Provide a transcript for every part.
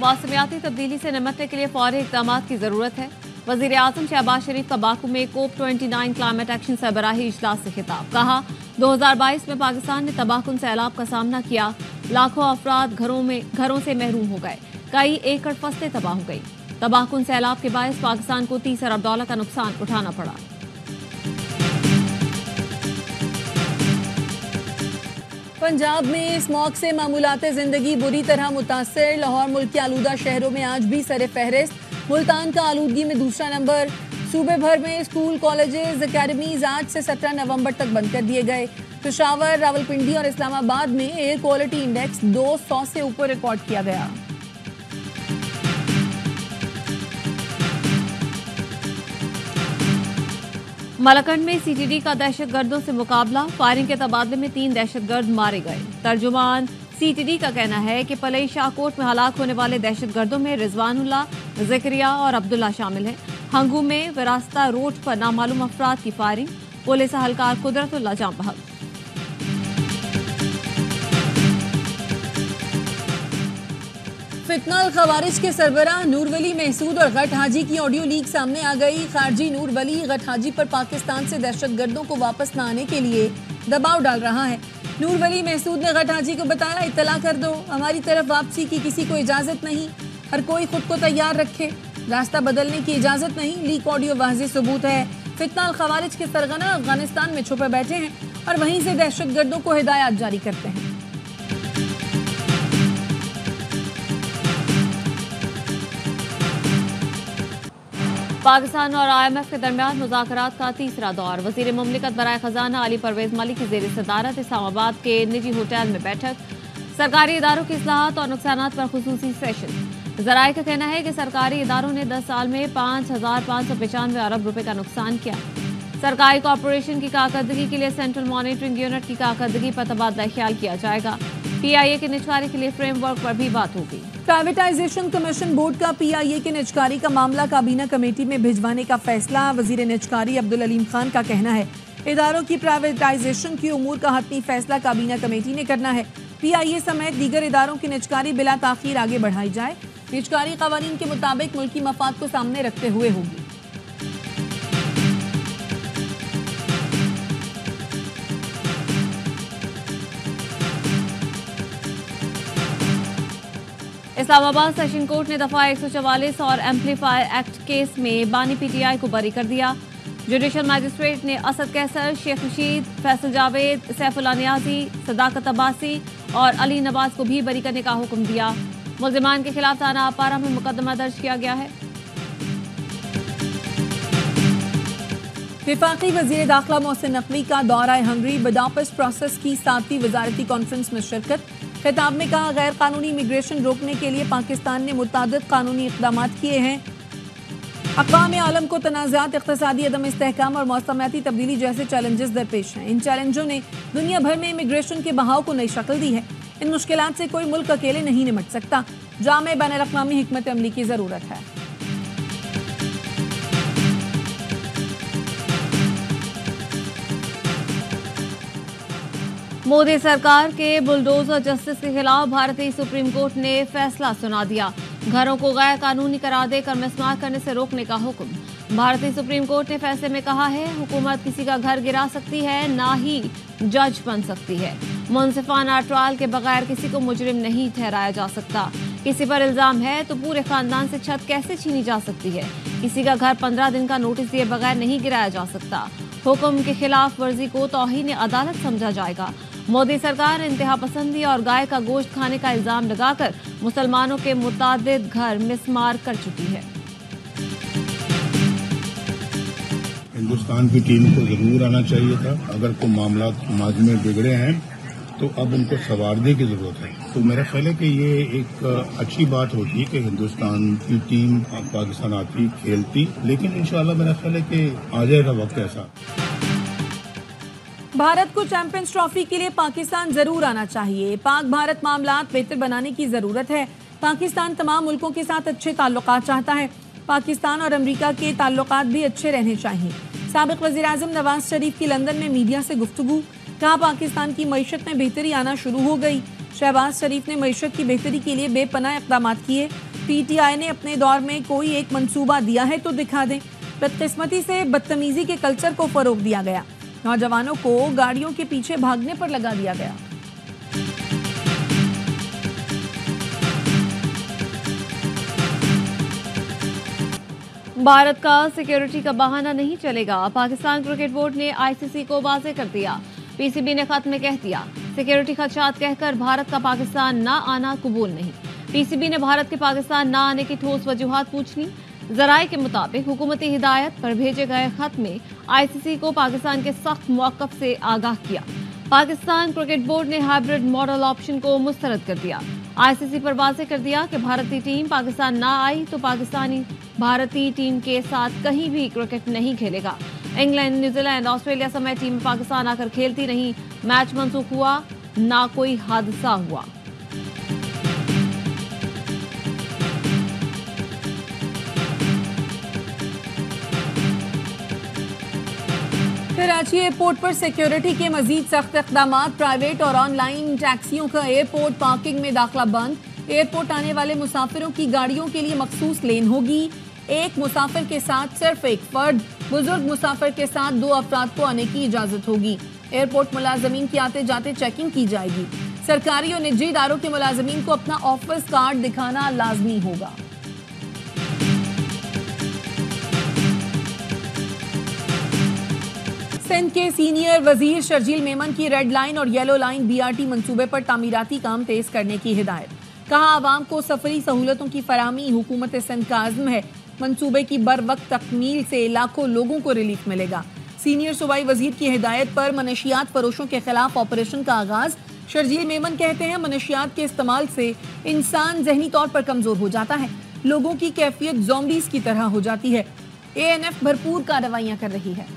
मौसमियाती तब्दीली से निपटने के लिए फौरी इक़दामात की ज़रूरत है। वज़ीर आज़म शहबाज शरीफ का बाकू में COP29 क्लाइमेट एक्शन सरबराही इजलास से खिताब। कहा 2022 में पाकिस्तान ने तबाहकुन सैलाब का सामना किया, लाखों अफराद घरों से महरूम हो गए, कई एकड़ फसलें तबाह हो गई। तबाहकुन सैलाब के बायस पाकिस्तान को $30 अरब का नुकसान उठाना पड़ा। पंजाब में स्मॉग से मामूलाते ज़िंदगी बुरी तरह मुतासर। लाहौर मुल्क के आलूदा शहरों में आज भी सरे फहरिस्त। मुल्तान का आलूदगी में दूसरा नंबर। सूबे भर में स्कूल, कॉलेजेस, अकेडमीज आज से 17 नवंबर तक बंद कर दिए गए। पेशावर, रावलपिंडी और इस्लामाबाद में एयर क्वालिटी इंडेक्स 200 से ऊपर रिकॉर्ड किया गया। मलकंड में CTD का दहशतगर्दों से मुकाबला, फायरिंग के तबादले में 3 दहशतगर्द मारे गए। तर्जुमान CTD का कहना है कि पलई शाहकोट में हलाक होने वाले दहशतगर्दों में रिजवानुल्लाह, ज़करिया और अब्दुल्ला शामिल हैं। हंगू में विरासता रोड पर नामालूम अफराद की फायरिंग, पुलिस अहलकार कुदरतुल्लाह जाम बहक। फितनल खवारिज के सरबराह नूर वली महसूद और गट हाजी की ऑडियो लीक सामने आ गई। खारजी नूर वली गट हाजी पर पाकिस्तान से दहशतगर्दों को वापस न आने के लिए दबाव डाल रहा है। नूर वली महसूद ने गट हाजी को बताया, इत्तला कर दो, हमारी तरफ वापसी की किसी को इजाजत नहीं, हर कोई खुद को तैयार रखे, रास्ता बदलने की इजाजत नहीं। लीक ऑडियो वाज़ेह सबूत है। फितनल खवारिज के सरगना अफगानिस्तान में छुपे बैठे हैं और वहीं से दहशतगर्दों को हिदायत जारी करते हैं। पाकिस्तान और IMF के दरमियान मुज़ाकरात का तीसरा दौर। वज़ीर मुमलिकत बराए खजाना अली परवेज मलिक की ज़ेर सदारत इस्लामाबाद के निजी होटल में बैठक। सरकारी इदारों की इस्लाहात और नुकसानात पर खुसूसी सेशन। ज़राए का कहना है कि सरकारी इदारों ने 10 साल में 5,595 अरब रुपए का नुकसान किया। सरकारी कॉरपोरेशन की कारकर्दगी के लिए सेंट्रल मॉनिटरिंग यूनिट की कारकर्दगी पर तबादला ख्याल किया जाएगा। PIA के निजकारी के लिए फ्रेमवर्क पर भी बात होगी। प्राइवेटाइजेशन कमीशन बोर्ड का PIA के निजकारी का मामला काबीना कमेटी में भिजवाने का फैसला। वजीर निजकारी अब्दुल अलीम खान का कहना है, इदारों की प्राइवेटाइजेशन की उमूर का हतमी फैसला काबीना कमेटी ने करना है। PIA समेत दीगर इदारों की निजकारी बिला ताखीर आगे बढ़ाई जाए। निजकारी कवानीन के मुताबिक मुल्की मफाद को सामने रखते हुए होगी। इस्लामाबाद सेशन कोर्ट ने दफा 144 और एम्पलीफायर एक्ट केस में बानी PTI को बरी कर दिया। जुडिशल मजिस्ट्रेट ने असद कैसर, शेख रशीद, फैसल जावेद, सैफुल्लाह नियाजी, सदाकत अब्बासी और अली नवाज को भी बरी करने का हुक्म दिया। मुल्जिमान के खिलाफ थाना अपारा में मुकदमा दर्ज किया गया है। विफाकी वज़ीर दाखिला मोहसिन नकवी का दौरा हंगरी, बुडापेस्ट प्रोसेस की 7वीं वजारती कॉन्फ्रेंस में शिरकत। खिताब में कहा, गैर कानूनी इमिग्रेशन रोकने के लिए पाकिस्तान ने मुतअद्दिद कानूनी इक़दामात किए हैं। अक़वाम आलम को तनाज़ात, इक़्तिसादी अदम इस्तेहकाम और मौसमियाती तब्दीली जैसे चैलेंजेस दरपेश हैं। इन चैलेंजों ने दुनिया भर में इमिग्रेशन के बहाव को नई शक्ल दी है। इन मुश्किलात से कोई मुल्क अकेले नहीं निपट सकता। जामे बैनुल-अक़वामी हिकमत अमली की ज़रूरत है। मोदी सरकार के बुलडोजर जस्टिस के खिलाफ भारतीय सुप्रीम कोर्ट ने फैसला सुना दिया। घरों को गैर कानूनी करार देकर मिसमार करने से रोकने का हुक्म। भारतीय सुप्रीम कोर्ट ने फैसले में कहा है, हुकूमत किसी का घर गिरा सकती है, ना ही जज बन सकती है। मुंसिफाना ट्रायल के बगैर किसी को मुजरिम नहीं ठहराया जा सकता। किसी पर इल्जाम है तो पूरे खानदान से छत कैसे छीनी जा सकती है। किसी का घर 15 दिन का नोटिस दिए बगैर नहीं गिराया जा सकता। हुक्म के खिलाफ वर्जी को तौहीन अदालत समझा जाएगा। मोदी सरकार इंतहा पसंदी और गाय का गोश्त खाने का इल्जाम लगाकर मुसलमानों के मुतादिद घर मिसमार कर चुकी है। हिंदुस्तान की टीम को जरूर आना चाहिए था। अगर कोई मामला समाज में बिगड़े हैं तो अब उनको संवारने की जरूरत है। तो मेरा ख्याल है कि ये एक अच्छी बात होती है कि हिंदुस्तान की टीम पाकिस्तान आती, खेलती, लेकिन इंशाल्लाह मेरा ख्याल है कि आ जाएगा वक्त ऐसा। भारत को चैंपियंस ट्रॉफी के लिए पाकिस्तान जरूर आना चाहिए। पाक भारत मामलात बेहतर बनाने की जरूरत है। पाकिस्तान तमाम मुल्कों के साथ अच्छे ताल्लुकात चाहता है। पाकिस्तान और अमेरिका के ताल्लुकात भी अच्छे रहने चाहिए। साबिक वज़ीर आज़म नवाज शरीफ की लंदन में मीडिया से गुफ्तगू, कहा पाकिस्तान की मईशत में बेहतरी आना शुरू हो गई। शहबाज शरीफ ने मईशत की बेहतरी के लिए बेपनाह इक़दामात किए। PTI ने अपने दौर में कोई एक मंसूबा दिया है तो दिखा दें। बदकिस्मती से बदतमीजी के कल्चर को फरोग दिया गया। नौजवानों को गाड़ियों के पीछे भागने पर लगा दिया गया। भारत का सिक्योरिटी का बहाना नहीं चलेगा। पाकिस्तान क्रिकेट बोर्ड ने ICC को वाज़ेह कर दिया। PCB ने खत में कह दिया, सिक्योरिटी खदशात कहकर भारत का पाकिस्तान ना आना कबूल नहीं। PCB ने भारत के पाकिस्तान ना आने की ठोस वजूहात पूछ ली। ज़राए के मुताबिक हुकूमती हिदायत पर भेजे गए खत में ICC को पाकिस्तान के सख्त मौक़िफ़ से आगाह किया। पाकिस्तान क्रिकेट बोर्ड ने हाइब्रिड मॉडल ऑप्शन को मुस्तरद कर दिया। ICC पर वाज़ेह कर दिया कि भारतीय टीम पाकिस्तान ना आई तो पाकिस्तानी भारतीय टीम के साथ कहीं भी क्रिकेट नहीं खेलेगा। इंग्लैंड, न्यूजीलैंड, ऑस्ट्रेलिया समेत टीम पाकिस्तान आकर खेलती रही। मैच मनसूख हुआ, ना कोई हादसा हुआ। कराची एयरपोर्ट पर सिक्योरिटी के मजीद सख्त इक़दामात। प्राइवेट और ऑनलाइन टैक्सियों का एयरपोर्ट पार्किंग में दाखिला बंद। एयरपोर्ट आने वाले मुसाफिरों की गाड़ियों के लिए मखसूस लेन होगी। एक मुसाफिर के साथ सिर्फ एक फर्द, बुजुर्ग मुसाफिर के साथ 2 अफराद को आने की इजाजत होगी। एयरपोर्ट मुलाजमीन की आते जाते चेकिंग की जाएगी। सरकारी और निजी इदारों के मुलाजमीन को अपना ऑफिस कार्ड दिखाना लाजमी होगा। सिंध के सीनियर वजीर शर्जील मेमन की रेड लाइन और येलो लाइन BRT मंसूबे पर तामीराती काम तेज करने की हिदायत। कहा, आवाम को सफरी सहूलतों की फराहमी हुकूमत सिंध का आज़म है। मंसूबे की बर वक्त तकमील से लाखों लोगों को रिलीफ मिलेगा। सीनियर सूबाई वजीर की हिदायत पर मनशियात फरोशों के खिलाफ ऑपरेशन का आगाज। शर्जील मेमन कहते हैं, मनशियात के इस्तेमाल से इंसान जहनी तौर पर कमजोर हो जाता है। लोगों की कैफियत ज़ॉम्बीज़ की तरह हो जाती है। ANF भरपूर कार्रवाइयां कर रही है।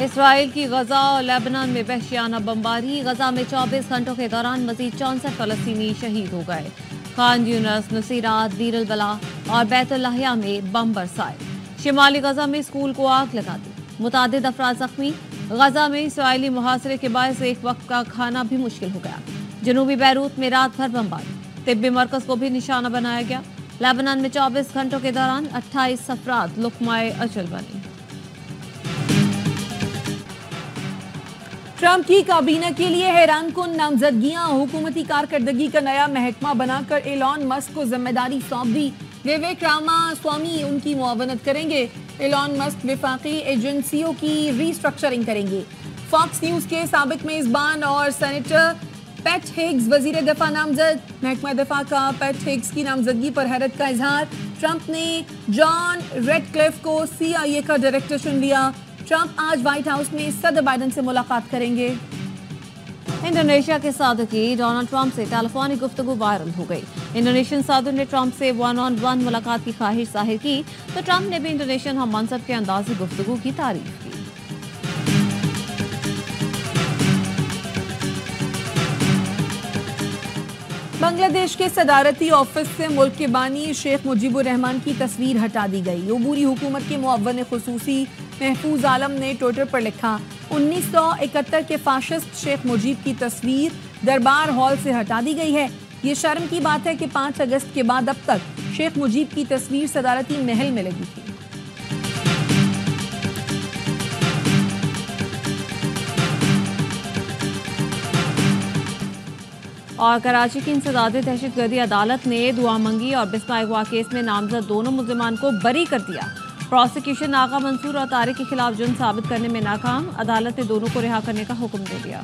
इसराइल की गजा और लेबनान में वहशियाना बमबारी। गजा में 24 घंटों के दौरान मजीद 64 फलस्तीनी शहीद हो गए। खान यूनस, नुसीरात, दीर अल बला और बैतुल लाहिया में बम बरसाए। शिमाली गजा में स्कूल को आग लगा दी। मुतादिद अफराद जख्मी। गजा में इसराइली मुहासरे के बायस एक वक्त का खाना भी मुश्किल हो गया। जनूबी बैरूत में रात भर बमबारी। तिब्बी मरकज को भी निशाना बनाया गया। लेबनान में 24 घंटों के दौरान 28 अफराद लुकमाए अजल बने। ट्रंप की काबीना के लिए हैरान कुन नामजदगियां। हुकूमती कारकर्दगी का नया महकमा बनाकर एलॉन मस्क को जिम्मेदारी सौंप दी। विवेक रामास्वामी उनकी मुआवनत करेंगे। एलॉन मस्क विफाकी एजेंसियों की रीस्ट्रक्चरिंग करेंगे। फॉक्स न्यूज के साबिक मेजबान और सेनेटर पैट हिग्स वजीर दफा नामजद। महकमा दफा का पैट हिग्स की नामजदगी पर हैरत का इजहार। ट्रंप ने जॉन रेडक्लिफ को CIA का डायरेक्टर चुन लिया। ट्रंप आज व्हाइट हाउस में सदर बाइडन से मुलाकात करेंगे। इंडोनेशिया के सदर की डोनाल्ड ट्रंप से टेलीफोनिक गुफ्तगू वायरल हो गई। इंडोनेशियन सदर ने ट्रंप से 1-on-1 मुलाकात की ख्वाहिश जाहिर की तो ट्रंप ने भी इंडोनेशियन हम मनसब के अंदाज़े गुफ्तगू की तारीफ की। बांग्लादेश के सदारती ऑफिस से मुल्क के बानी शेख मुजीबुर रहमान की तस्वीर हटा दी गई। अबूरी हुकूमत के मुअव्वन खुसूसी महफूज आलम ने ट्विटर पर लिखा, 1971 के फाशिस्ट शेख मुजीब की तस्वीर दरबार हॉल से हटा दी गई है। ये शर्म की बात है कि 5 अगस्त के बाद अब तक शेख मुजीब की तस्वीर सदारती महल में लगी थी। और कराची की इंसदाद दहशतगर्दी अदालत ने दुआ मंगी और बिस्मा अगवा केस में नामजद दोनों मुल्जिमान को बरी कर दिया। प्रोसिक्यूशन आगा मंसूर और तारिक के खिलाफ जुर्म साबित करने में नाकाम। अदालत ने दोनों को रिहा करने का हुक्म दे दिया।